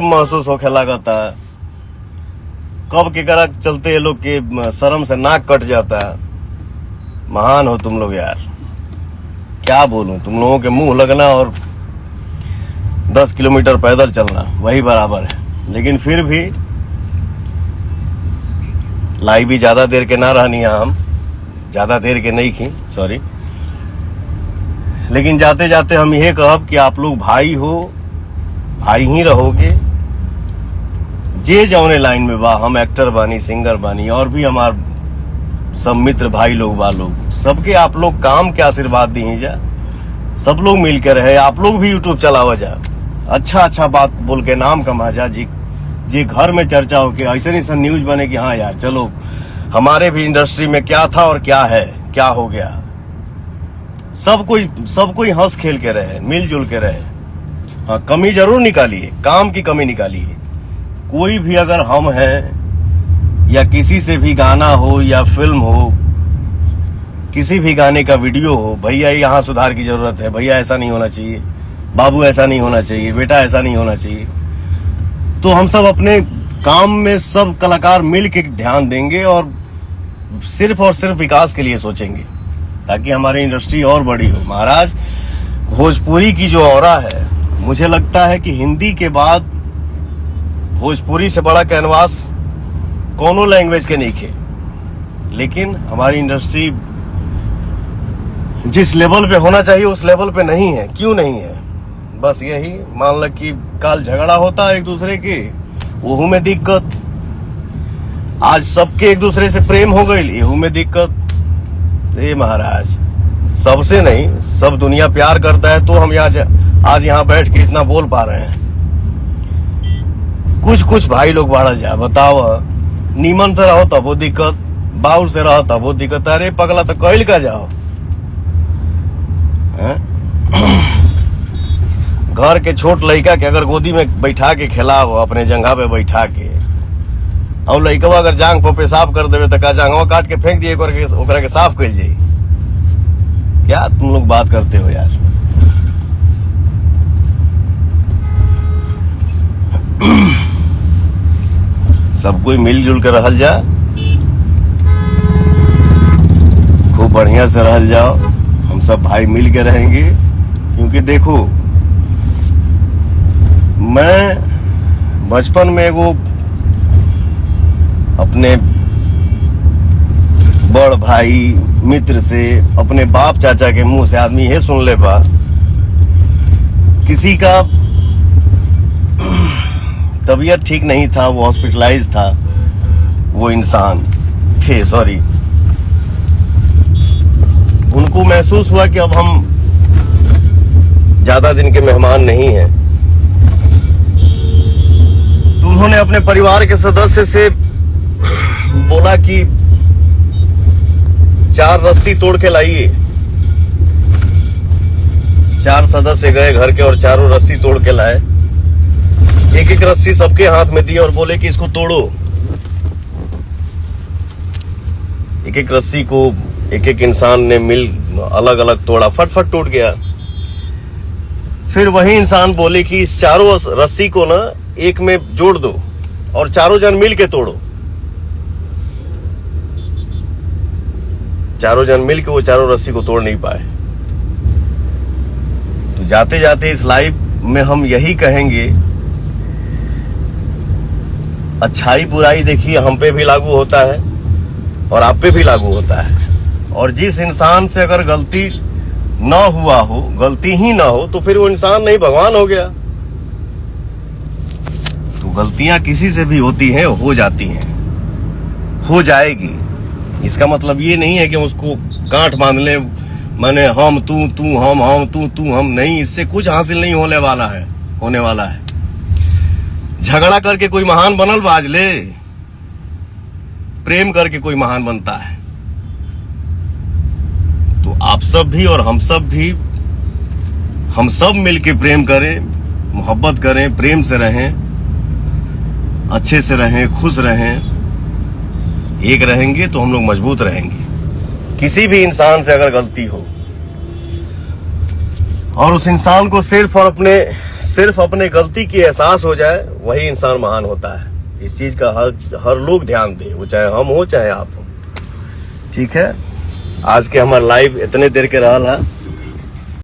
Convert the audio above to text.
शर्म महसूस होके लगता है। कब के करा चलते ये लोग के शर्म से नाक कट जाता है। महान हो तुम लोग यार, क्या बोलूं। तुम लोगों के मुंह लगना और 10 किलोमीटर पैदल चलना वही बराबर है। लेकिन फिर भी लाई भी ज्यादा देर के ना रहनी है, हम ज्यादा देर के नहीं की, सॉरी। लेकिन जाते जाते हम यह कहब कि आप लोग भाई हो, भाई ही रहोगे। जे जौने लाइन में बा, हम एक्टर बानी, सिंगर बानी, और भी हमार सब मित्र भाई लोग बा लोग, सबके आप लोग काम के आशीर्वाद दी जा। सब लोग मिल के रहे। आप लोग भी यूट्यूब चलावा जा, अच्छा अच्छा बात बोल के नाम कमा जा। जी घर में चर्चा हो के ऐसे नहीं न्यूज बने कि हाँ यार चलो हमारे भी इंडस्ट्री में क्या था और क्या है, क्या हो गया। सब कोई हंस खेल के रहे, मिलजुल के रहे। हाँ, कमी जरूर निकालिए, काम की कमी निकालिए। कोई भी अगर हम हैं या किसी से भी गाना हो या फिल्म हो, किसी भी गाने का वीडियो हो, भैया यहाँ सुधार की जरूरत है, भैया ऐसा नहीं होना चाहिए, बाबू ऐसा नहीं होना चाहिए, बेटा ऐसा नहीं होना चाहिए, तो हम सब अपने काम में सब कलाकार मिल के ध्यान देंगे और सिर्फ विकास के लिए सोचेंगे, ताकि हमारी इंडस्ट्री और बड़ी हो। महाराज, भोजपुरी की जो ऑरा है, मुझे लगता है कि हिंदी के बाद भोजपुरी से बड़ा कैनवास कोनो लैंग्वेज के नहीं खे। लेकिन हमारी इंडस्ट्री जिस लेवल पे होना चाहिए उस लेवल पे नहीं है। क्यों नहीं है? बस यही मान लो कि काल झगड़ा होता है एक दूसरे के, वहू में दिक्कत। आज सबके एक दूसरे से प्रेम हो गई, एहू में दिक्कत। ए महाराज, सबसे नहीं, सब दुनिया प्यार करता है तो हम आज यहाँ बैठ के इतना बोल पा रहे हैं। कुछ भाई लोग बाढ़ जा, बताओ, नीमन से रहो तब वो दिक्कत, बाउर से रहो तब वो दिक्कत। अरे पगला तो कैल का जाओ। घर के छोट लड़का के अगर गोदी में बैठा के खिलाओ, अपने जंघा पे बैठा के, और लड़कवा अगर जांग पे पेशाब कर देवे तो का जांगवा काट के फेंक दिए, ओकरा के साफ कर जाई। क्या तुम लोग बात करते हो यार। सब कोई मिलजुल के रहल जा, खूब बढ़िया से रहल जाओ। हम सब भाई मिल के रहेंगे। क्योंकि देखो, मैं बचपन में वो अपने बड़ भाई मित्र से, अपने बाप चाचा के मुंह से आदमी ये सुन ले बा, किसी का तबीयत ठीक नहीं था, वो हॉस्पिटलाइज था, वो इंसान थे, सॉरी। उनको महसूस हुआ कि अब हम ज्यादा दिन के मेहमान नहीं हैं, तो उन्होंने अपने परिवार के सदस्य से बोला कि 4 रस्सी तोड़ के लाइए। 4 सदस्य गए घर के और चारों रस्सी तोड़ के लाए। एक एक रस्सी सबके हाथ में दी और बोले कि इसको तोड़ो। एक एक रस्सी को एक एक इंसान ने मिल अलग अलग तोड़ा, फट टूट गया। फिर वही इंसान बोले कि इस चारों रस्सी को ना एक में जोड़ दो और चारों जन मिल के तोड़ो। चारों जन मिल के वो चारों रस्सी को तोड़ नहीं पाए। तो जाते जाते इस लाइफ में हम यही कहेंगे, अच्छाई बुराई देखिए हम पे भी लागू होता है और आप पे भी लागू होता है। और जिस इंसान से अगर गलती ना हुआ हो, गलती ही ना हो, तो फिर वो इंसान नहीं, भगवान हो गया। तो गलतियां किसी से भी होती हैं, हो जाती हैं, हो जाएगी। इसका मतलब ये नहीं है कि उसको गांठ बांध ले, माने हम तू हम तू हम, नहीं। इससे कुछ हासिल नहीं होने वाला है। झगड़ा करके कोई महान बनल बाज ले, प्रेम करके कोई महान बनता है। तो आप सब भी और हम सब मिलके प्रेम करें, मोहब्बत करें, प्रेम से रहें, अच्छे से रहें, खुश रहें। एक रहेंगे तो हम लोग मजबूत रहेंगे। किसी भी इंसान से अगर गलती हो और उस इंसान को सिर्फ और अपने सिर्फ अपने गलती की एहसास हो जाए वही इंसान महान होता है। इस चीज का हर लोग ध्यान दे, वो चाहे हम हो चाहे आप हो। ठीक है, आज के हमार लाइव इतने देर के रहल है।